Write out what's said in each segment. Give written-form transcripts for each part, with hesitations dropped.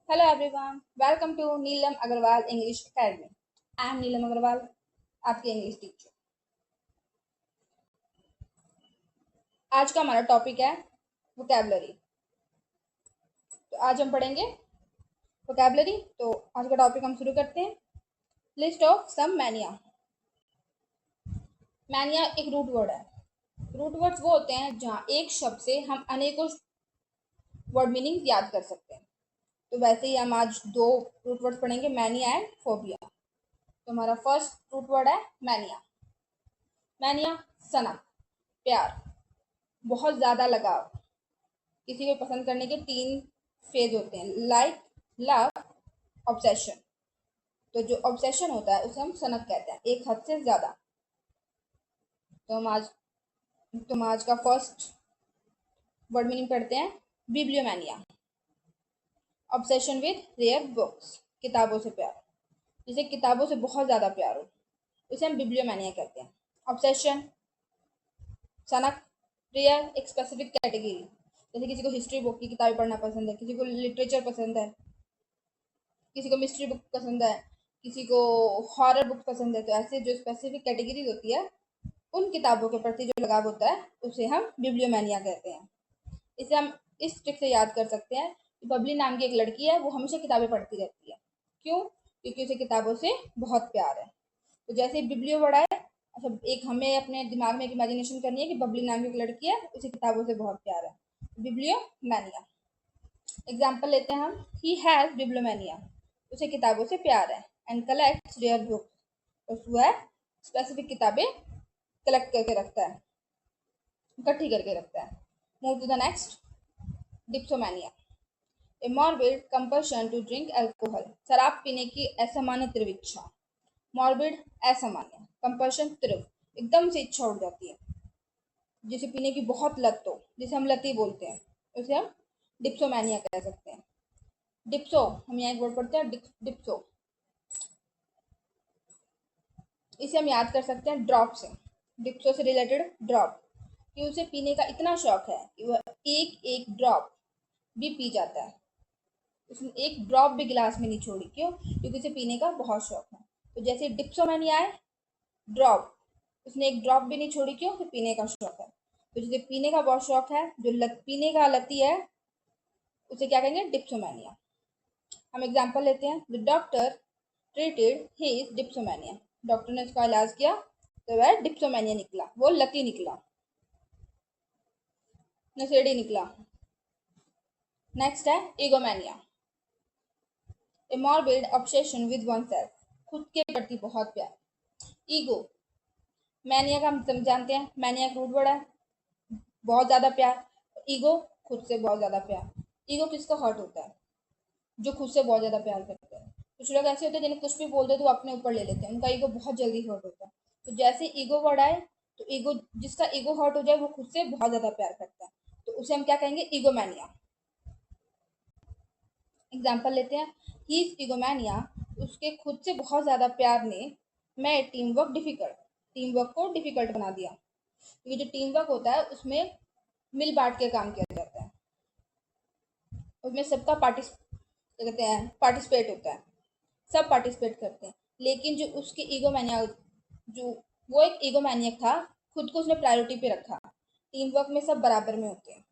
Hello everyone, welcome to Neelam Agarwal English Academy. I am Neelam Agarwal, आपकी English teacher. आज का हमारा topic है वोकैबलरी। तो आज हम पढ़ेंगे वोकैबलरी। तो आज का टॉपिक हम शुरू करते हैं। List of some mania. Mania एक रूट वर्ड है। रूट वर्ड्स वो होते हैं जहाँ एक शब्द से हम अनेकों वर्ड मीनिंग याद कर सकते हैं। तो वैसे ही हम आज दो रूट वर्ड्स पढ़ेंगे, मैनिया एंड फोबिया। तो हमारा फर्स्ट रूट वर्ड है मैनिया। मैनिया सनक, प्यार, बहुत ज़्यादा लगाव। किसी को पसंद करने के तीन फेज होते हैं, लाइक, लव, ऑब्सेशन। तो जो ऑब्सेशन होता है उसे हम सनक कहते हैं, एक हद से ज़्यादा। तो हम आज का फर्स्ट वर्ड मीनिंग पढ़ते हैं, बिब्लियोमैनिया। ऑब्सेशन विद रेयर बुक्स, किताबों से प्यार। जिसे किताबों से बहुत ज़्यादा प्यार हो उसे हम बिब्लियोमैनिया कहते हैं। ऑब्सेशन सनक, रेयर एक स्पेसिफिक कैटेगरी। जैसे किसी को हिस्ट्री बुक की किताबें पढ़ना पसंद है, किसी को लिटरेचर पसंद है, किसी को मिस्ट्री बुक पसंद है, किसी को हॉरर बुक पसंद है। तो ऐसे जो स्पेसिफिक कैटेगरीज होती है उन किताबों के प्रति जो लगाव होता है उसे हम बिब्लियोमैनिया कहते हैं। इसे हम इस ट्रिक से याद कर सकते हैं कि बबली नाम की एक लड़की है, वो हमेशा किताबें पढ़ती रहती है। क्यों? क्योंकि उसे किताबों से बहुत प्यार है। तो जैसे बिब्लियो वर्ड आए, अच्छा एक हमें अपने दिमाग में एक इमेजिनेशन करनी है कि बबली नाम की एक लड़की है, उसे किताबों से बहुत प्यार है। बिब्लियोमैनिया। एग्जाम्पल लेते हैं हम, ही हैज बिब्लियोमैनिया, उसे किताबों से प्यार है। एंड कलेक्ट्स रेयर बुक्स, तो वह स्पेसिफिक किताबें कलेक्ट करके रखता है, इकट्ठी करके रखता है। Move to the next, dipsomania. A morbid compulsion to drink alcohol, शराब पीने की असामान्य तीव्र इच्छा। मॉर्बिड असामान्य, कंपल्शन तीव्र, एकदम से इच्छा उठ जाती है, जिसे पीने की बहुत लत हो, जिसे हम लती बोलते हैं, उसे हम डिप्सोमैनिया कह सकते हैं। डिप्सो, हम यहाँ एक वर्ड पढ़ते हैं डिप्सो, इसे हम याद कर सकते हैं ड्रॉप से। डिप्सो से रिलेटेड ड्रॉप, कि उसे पीने का इतना शौक है कि वह एक एक ड्रॉप भी पी जाता है। उसने एक ड्रॉप भी गिलास में नहीं छोड़ी। क्यों? क्योंकि उसे पीने का बहुत शौक है। तो जैसे डिप्सोमैनिया है, ड्रॉप, उसने एक ड्रॉप भी नहीं छोड़ी। क्यों? कि पीने का शौक है। तो जिसे पीने का बहुत शौक है, जो पीने का लती है, उसे क्या कहेंगे? डिप्सोमैनिया। हम एग्जाम्पल लेते हैं, the doctor treated his dipsomania, doctor ने उसका इलाज किया तो वह डिप्सोमैनिया निकला, वो लकी निकला, नशेड़ी निकला। नेक्स्ट है ईगोमैनिया, ए मॉर्बिड ऑब्सेशन विद oneself, खुद के प्रति बहुत प्यार। ईगो, मैनिया का हम जानते हैं, मैनिया का रूट वर्ड है बहुत ज्यादा प्यार। ईगो, खुद से बहुत ज्यादा प्यार। ईगो किसका हर्ट होता है? जो खुद से बहुत ज्यादा प्यार करते हैं। कुछ लोग ऐसे होते हैं जिन्हें कुछ भी बोल दे तो वो अपने ऊपर ले लेते हैं, उनका ईगो बहुत जल्दी हर्ट होता है। तो जैसे ईगो वर्ड आए, तो ईगो, जिसका ईगो हर्ट हो जाए वो खुद से बहुत ज्यादा प्यार करता है, तो उसे हम क्या कहेंगे? ईगोमैनिया। एग्जाम्पल लेते हैं, ही इज ईगोमैनिया, उसके खुद से बहुत ज्यादा प्यार ने मैं team work difficult, team work को डिफिकल्ट बना दिया। क्योंकि जो टीम वर्क होता है उसमें मिल बांट के काम किया जाता है, उसमें सबका कहते हैं पार्टिसिपेट होता है, सब पार्टिसिपेट करते हैं। लेकिन जो उसकी ईगोमैनिया, जो वो एक ईगोमैनियक था, खुद को उसने प्रायोरिटी पे रखा। टीम वर्क में सब बराबर में होते हैं,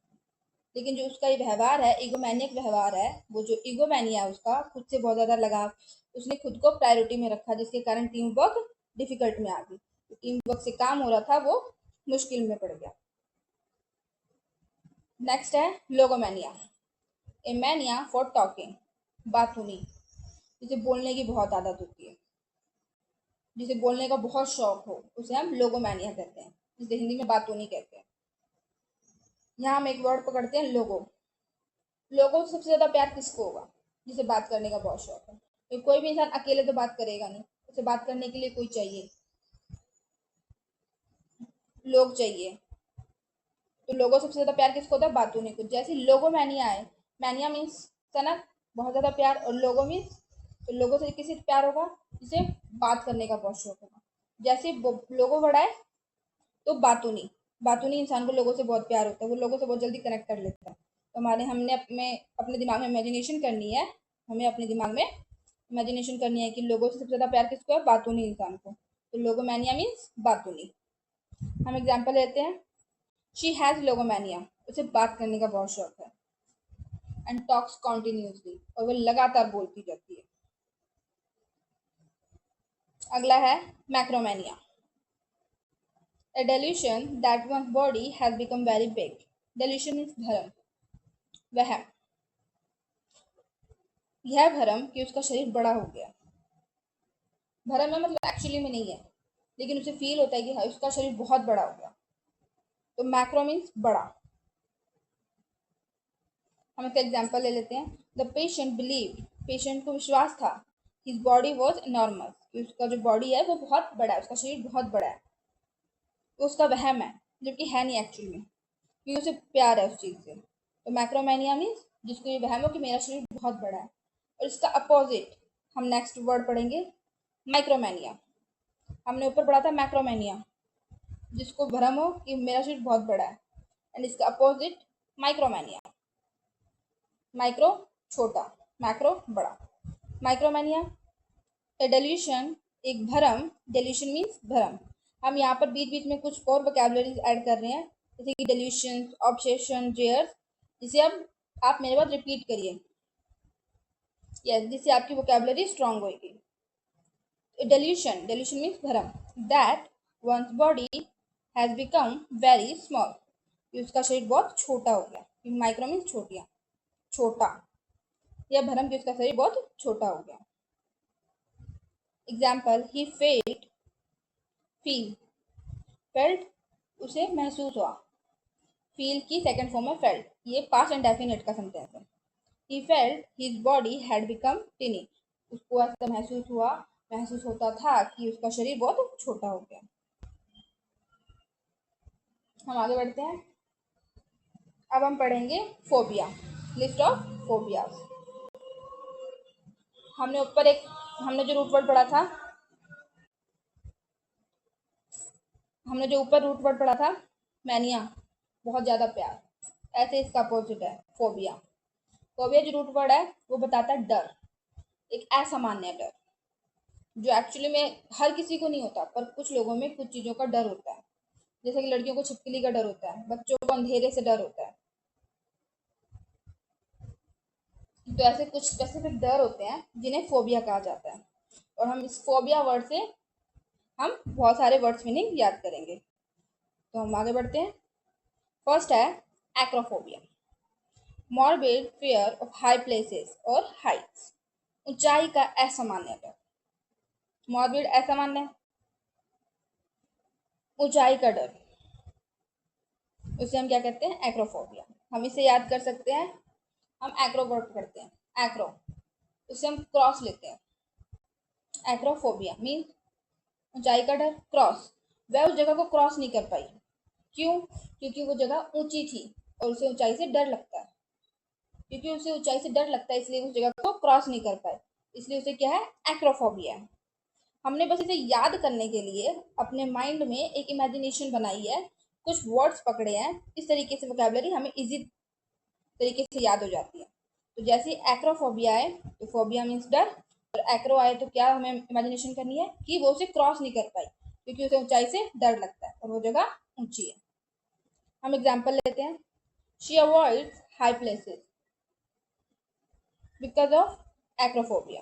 लेकिन जो उसका ये व्यवहार है, ईगोमैनियक व्यवहार है, वो जो ईगोमैनिया है उसका खुद से बहुत ज्यादा लगाव, उसने खुद को प्रायोरिटी में रखा, जिसके कारण टीम वर्क डिफिकल्ट में आ गई। टीम वर्क से काम हो रहा था वो मुश्किल में पड़ गया। नेक्स्ट है लोगोमैनिया, ए मैनिया फॉर टॉकिंग, बातूनी, जिसे बोलने की बहुत आदत होती है, जिसे बोलने का बहुत शौक हो, उसे हम लोगोमैनिया कहते हैं, जिसे हिंदी में बातूनी कहते हैं। यहाँ हम एक वर्ड पकड़ते हैं, लोगो। लोगों से सबसे ज्यादा प्यार किसको होगा? जिसे बात करने का बहुत शौक है। तो कोई भी इंसान अकेले तो बात करेगा नहीं, उसे बात करने के लिए कोई चाहिए, लोग चाहिए। तो लोगों से सबसे ज्यादा प्यार किसको होता है? बातूनी को। जैसे लोगो मैनिया है, मैनिया मीन्स सनक, बहुत ज्यादा प्यार, और लोगो मीन्स, तो लोगों से किसी प्यार होगा? जिसे बात करने का बहुत शौक होगा। जैसे लोगो वर्ड है, तो बातूनी, बातूनी इंसान को लोगों से बहुत प्यार होता है, वो लोगों से बहुत जल्दी कनेक्ट कर लेता है। तो हमने अपने अपने दिमाग में इमेजिनेशन करनी है हमें अपने दिमाग में इमेजिनेशन करनी है कि लोगों से सबसे ज़्यादा प्यार किसको है, बातूनी इंसान को। तो लोगोमैनिया मीन्स बातूनी। हम एग्जाम्पल लेते हैं, शी हैज़ लोगोमैनिया, उसे बात करने का बहुत शौक है। एंड टॉक्स कॉन्टिन्यूसली, और वो लगातार बोलती रहती है। अगला है मैक्रोमैनिया, a delusion that one's body has become very big. Delusion means भ्रम, वहम। यह भ्रम कि उसका शरीर बड़ा हो गया। भ्रम में मतलब एक्चुअली में नहीं है, लेकिन उसे फील होता है कि हाँ उसका शरीर बहुत बड़ा हो गया। तो मैक्रो मीन्स बड़ा। हम इसका एग्जाम्पल ले लेते हैं, द पेशेंट बिलीव, पेशेंट को विश्वास था, हिज बॉडी वॉज एनॉर्मस, कि उसका जो बॉडी है वो बहुत बड़ा है, उसका शरीर बहुत बड़ा है। तो उसका वहम है, जो कि है नहीं एक्चुअल में, क्योंकि उसे प्यार है उस चीज़ से। तो मैक्रोमैनिया मीन्स जिसको ये वहम हो कि मेरा शरीर बहुत बड़ा है। और इसका अपोजिट हम नेक्स्ट वर्ड पढ़ेंगे, माइक्रोमैनिया। हमने ऊपर पढ़ा था मैक्रोमैनिया, जिसको भ्रम हो कि मेरा शरीर बहुत बड़ा है। एंड इसका अपोजिट माइक्रोमैनिया, माइक्रो छोटा, मैक्रो बड़ा। माइक्रोमैनिया ए डेल्यूशन, एक भ्रम, डेल्यूशन मीन्स भ्रम। हम यहाँ पर बीच बीच में कुछ और वोकैबुलरीज ऐड कर रहे हैं, जैसे कि डेल्यूशन, ऑब्सेशन, जेयर्स, जिसे अब आप मेरे बाद रिपीट करिए, यस, जिससे आपकी वोकैबुलरी स्ट्रांग होगी। डेल्यूशन, डेल्यूशन मीन्स भ्रम, that one's body has become very small, उसका शरीर बहुत छोटा हो गया। माइक्रो मीन्स छोटिया, छोटा, यह भ्रम कि उसका शरीर बहुत छोटा हो गया। Example, he felt, feel, felt उसे महसूस हुआ, फील की सेकंड फॉर्म है फेल्ट, ये पास्ट एंड डेफिनेट का सेंटेंस है। He felt his body had become टिनी, उसको ऐसा महसूस हुआ, महसूस होता था कि उसका शरीर बहुत छोटा हो गया। हम आगे बढ़ते हैं, अब हम पढ़ेंगे फोबिया, लिस्ट ऑफ फोबियाज। हमने ऊपर एक, हमने जो रूट वर्ड पढ़ा था, हमने जो ऊपर रूट वर्ड पढ़ा था मैनिया, बहुत ज़्यादा प्यार, ऐसे इसका अपोजिट है फोबिया। फोबिया जो रूट वर्ड है वो बताता है डर, एक असामान्य डर, जो एक्चुअली में हर किसी को नहीं होता, पर कुछ लोगों में कुछ चीज़ों का डर होता है। जैसे कि लड़कियों को छिपकली का डर होता है, बच्चों को अंधेरे से डर होता है। तो ऐसे कुछ स्पेसिफिक डर होते हैं जिन्हें फोबिया कहा जाता है। और हम इस फोबिया वर्ड से हम बहुत सारे वर्ड्स मीनिंग याद करेंगे। तो हम आगे बढ़ते हैं। फर्स्ट है acrophobia, morbid fear of high places और हाइट्स, ऊंचाई का असामान्य डर। मॉर्बिड असामान्य, ऊंचाई का डर, उसे हम क्या कहते हैं, एक्रोफोबिया। हम इसे याद कर सकते हैं, हम एक्रो वर्ड करते हैं, एक्रो, उसे हम क्रॉस लेते हैं। एक्रोफोबिया मीन्स ऊंचाई का डर, क्रॉस, वह उस जगह को क्रॉस नहीं कर पाई। क्यों? क्योंकि वो जगह ऊंची थी और उसे ऊंचाई से डर लगता है। क्योंकि उसे ऊंचाई से डर लगता है इसलिए उस जगह को क्रॉस नहीं कर पाए, इसलिए उसे क्या है, एक्रोफोबिया है। हमने बस इसे याद करने के लिए अपने माइंड में एक इमेजिनेशन बनाई है, कुछ वर्ड्स पकड़े हैं, इस तरीके से वोकैबुलरी हमें इजी तरीके से याद हो जाती है। तो जैसे एक्रोफोबिया है तो फोबिया मीन्स डर, और एक्रो आए तो क्या हमें इमेजिनेशन करनी है कि वो उसे क्रॉस नहीं कर पाई क्योंकि उसे ऊंचाई से डर लगता है और वो जगह ऊंची है। हम एग्जाम्पल लेते हैं, she avoids high places because of acrophobia,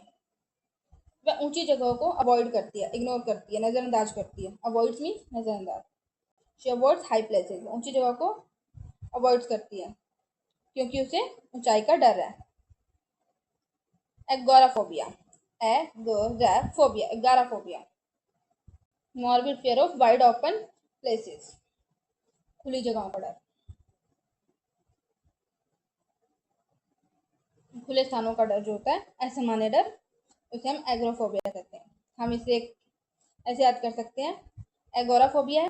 वह ऊंची जगहों को अवॉइड करती है, इग्नोर करती है, नजरअंदाज करती है। अवॉइड्स मीन्स नजरअंदाज, शी अवॉइड्स हाई प्लेसेस, ऊंची जगह को अवॉइड करती है क्योंकि उसे ऊंचाई का डर है। Agoraphobia, agoraphobia, agoraphobia, morbid fear of wide open places, खुली जगहों का डर, खुले स्थानों का डर जो होता है, असामान्य डर, उसे हम एग्रोफोबिया कहते हैं। हम इसे ऐसे याद कर सकते हैं, एगोराफोबिया है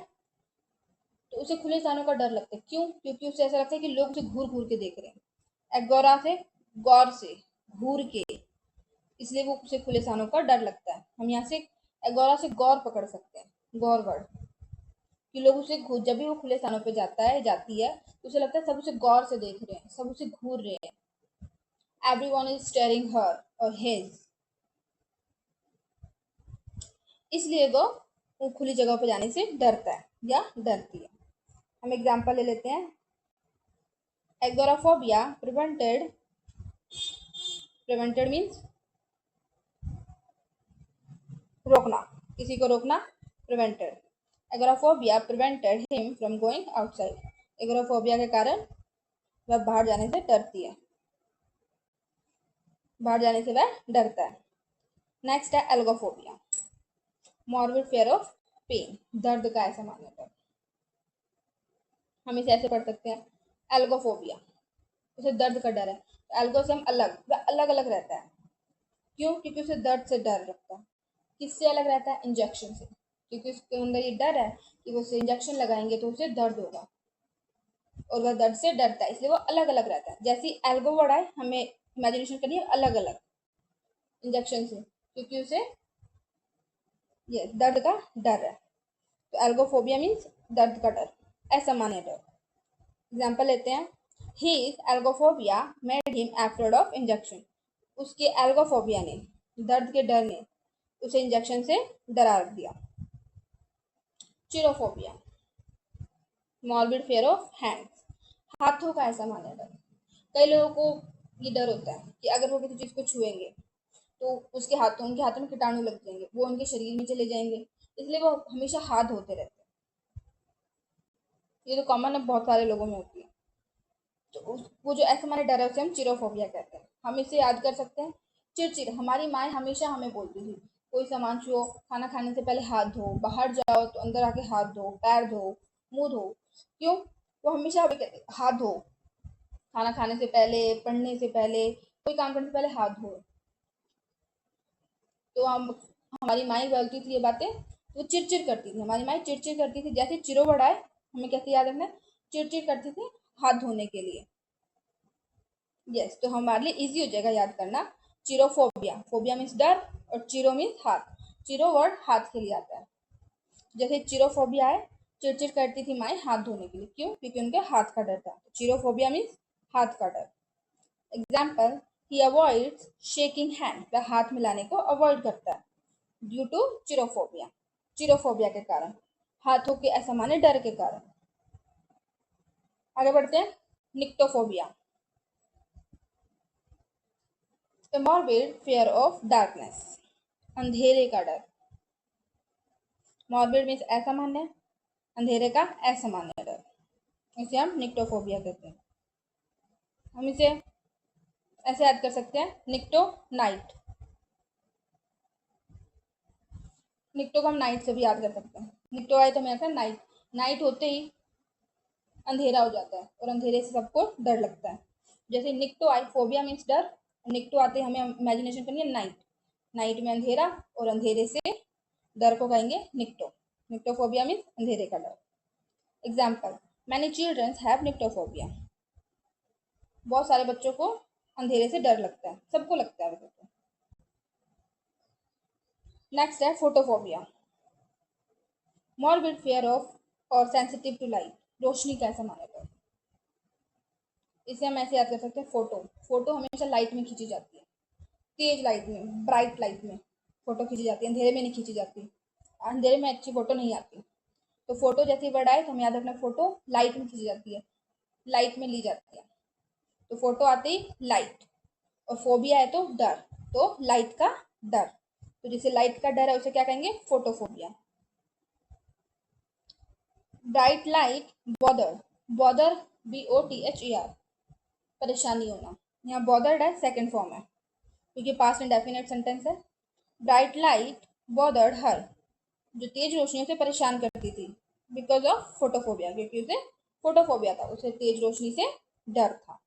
तो उसे खुले स्थानों का डर लगता है। क्यों? क्योंकि उसे ऐसा लगता है कि लोग उसे घूर घूर के देख रहे हैं। एगोरा से गौर से, घूर के, इसलिए वो उसे खुले स्थानों का डर लगता है। हम यहाँ से एगोरा से गौर पकड़ सकते हैं, गौर वर्ड, कि लोग उसे जब भी वो खुले स्थानों पे जाता है, जाती है, तो उसे लगता है सब उसे गौर से देख रहे हैं, सब उसे घूर रहे हैं। everyone is staring her or his, इसलिए वो खुली जगह पर जाने से डरता है या डरती है। हम एग्जाम्पल ले लेते हैं। एगोराफोबिया प्रिवेंटेड मीन्स रोकना, किसी को रोकना, prevented. Agoraphobia prevented him from going outside, agoraphobia के कारण वह बाहर जाने से डरती है, बाहर जाने से वह डरता है। नेक्स्ट है algophobia, morbid fear of pain, दर्द का ऐसा मानना डर। हम इसे ऐसे पढ़ सकते हैं, एल्गोफोबिया, उसे दर्द का डर है। तो एल्गो से हम अलग, वह अलग अलग रहता है। क्यों? क्योंकि उसे दर्द से डर लगता है। किससे अलग रहता है? इंजेक्शन से, क्योंकि उसके अंदर ये डर है कि वो उसे इंजेक्शन लगाएंगे तो उसे दर्द होगा और वह दर्द से डरता है, इसलिए वो अलग अलग रहता है। जैसे एल्गो वर्ड है, हमें इमेजिनेशन करनी है अलग अलग इंजेक्शन से, क्योंकि उसे ये दर्द का डर है। तो एल्गोफोबिया मीन्स दर्द का डर, असामान्य डर। एग्जाम्पल लेते हैं, His algophobia made him afraid of injection, उसके एल्गोफोबिया ने, दर्द के डर ने उसे इंजेक्शन से डरा रख दिया। चिरोफोबिया, मॉर्बिड फियर ऑफ हैंड्स, हाथों का ऐसा मान्य डर। कई लोगों को ये डर होता है कि अगर वो किसी चीज को छुएंगे तो उनके हाथों में कीटाणु लग जाएंगे, वो उनके शरीर में चले जाएंगे, इसलिए वो हमेशा हाथ धोते रहते हैं। ये तो कॉमन है, बहुत सारे लोगों में होती है। तो वो जो ऐसा हमारे डर है उसे हम चिरोफोबिया कहते हैं। हम इसे याद कर सकते हैं, चिड़चिड़। हमारी माएँ हमेशा हमें बोलती थी, कोई सामान छुओ, खाना खाने से पहले हाथ धो, बाहर जाओ तो अंदर आके हाथ धो, पैर धो, मुंह धो। क्यों? वो हमेशा हमें कहते हाथ धो, खाना खाने से पहले, पढ़ने से पहले, कोई काम करने से पहले हाथ धो। तो हम, हमारी माएँ बोलती थी ये बातें, वो चिड़चिड़ करती थी, हमारी माएँ चिड़चिड़ करती थी। जैसे चिरो वर्ड आए, हमें कैसे याद रखना है? चिड़चिड़ करती थी हाथ धोने के लिए। यस, तो हमारे लिए इजी हो जाएगा याद करना। चिरोफोबिया, फोबिया मीन्स डर और चिरो मीन्स हाथ। चिरो वर्ड हाथ के लिए आता है। जैसे चिरोफोबिया है, चिड़चिड़ करती थी माएँ हाथ धोने के लिए। क्यों? क्योंकि उनके हाथ का डर था। चिरोफोबिया मीन्स हाथ का डर। एग्जाम्पल, ही अवॉइड्स शेकिंग हैंड, वह हाथ मिलाने को अवॉइड करता है ड्यू टू चिरोफोबिया, चिरोफोबिया के कारण, हाथों के असामान्य डर के कारण। आगे बढ़ते हैं, nyctophobia, A morbid fear of darkness, अंधेरे का डर। मॉर्बिड मीन्स असामान्य, अंधेरे का असामान्य डर, इसे हम निक्टोफोबिया कहते हैं। हम इसे ऐसे याद कर सकते हैं, निक्टो नाइट, निक्टो को हम नाइट से भी याद कर सकते हैं। निक्टो आए तो हमें आता है नाइट, नाइट होते ही अंधेरा हो जाता है और अंधेरे से सबको डर लगता है। जैसे निक्टो आए, फोबिया मीन्स डर, निक्टो आते हमें इमेजिनेशन करनी है नाइट, नाइट में अंधेरा और अंधेरे से डर को कहेंगे निक्टो, निक्टोफोबिया मीन्स अंधेरे का डर। Example, many childrens have nyctophobia, बहुत सारे बच्चों को अंधेरे से डर लगता है, सबको लगता है वैसे तो। नेक्स्ट है फोटोफोबिया, मॉर्बिड फियर ऑफ और सेंसिटिव टू लाइट, रोशनी का ऐसा माना डर। इसे हम ऐसे याद कर सकते हैं, फोटो, फोटो हमेशा लाइट में खींची जाती है, तेज लाइट में, ब्राइट लाइट में फोटो खींची जाती है, अंधेरे में नहीं खींची जाती, अंधेरे में अच्छी फोटो नहीं आती। तो फोटो जैसे वर्ड आए तो हम याद रखना, फोटो लाइट में खींची जाती है, लाइट में ली जाती है। तो फोटो आते ही लाइट, और फोबिया है तो डर, तो लाइट का डर, तो जिसे लाइट का डर है उसे क्या कहेंगे? Photophobia. Bright light bother, bother BOTHER, परेशानी होना। यहाँ बॉदर्ड है, सेकंड फॉर्म है क्योंकि पास्ट इंडेफिनिट सेंटेंस है। ब्राइट लाइट बॉदर्ड हर, जो तेज रोशनी से परेशान करती थी, बिकॉज ऑफ फोटोफोबिया, क्योंकि उसे फोटोफोबिया था, उसे तेज रोशनी से डर था।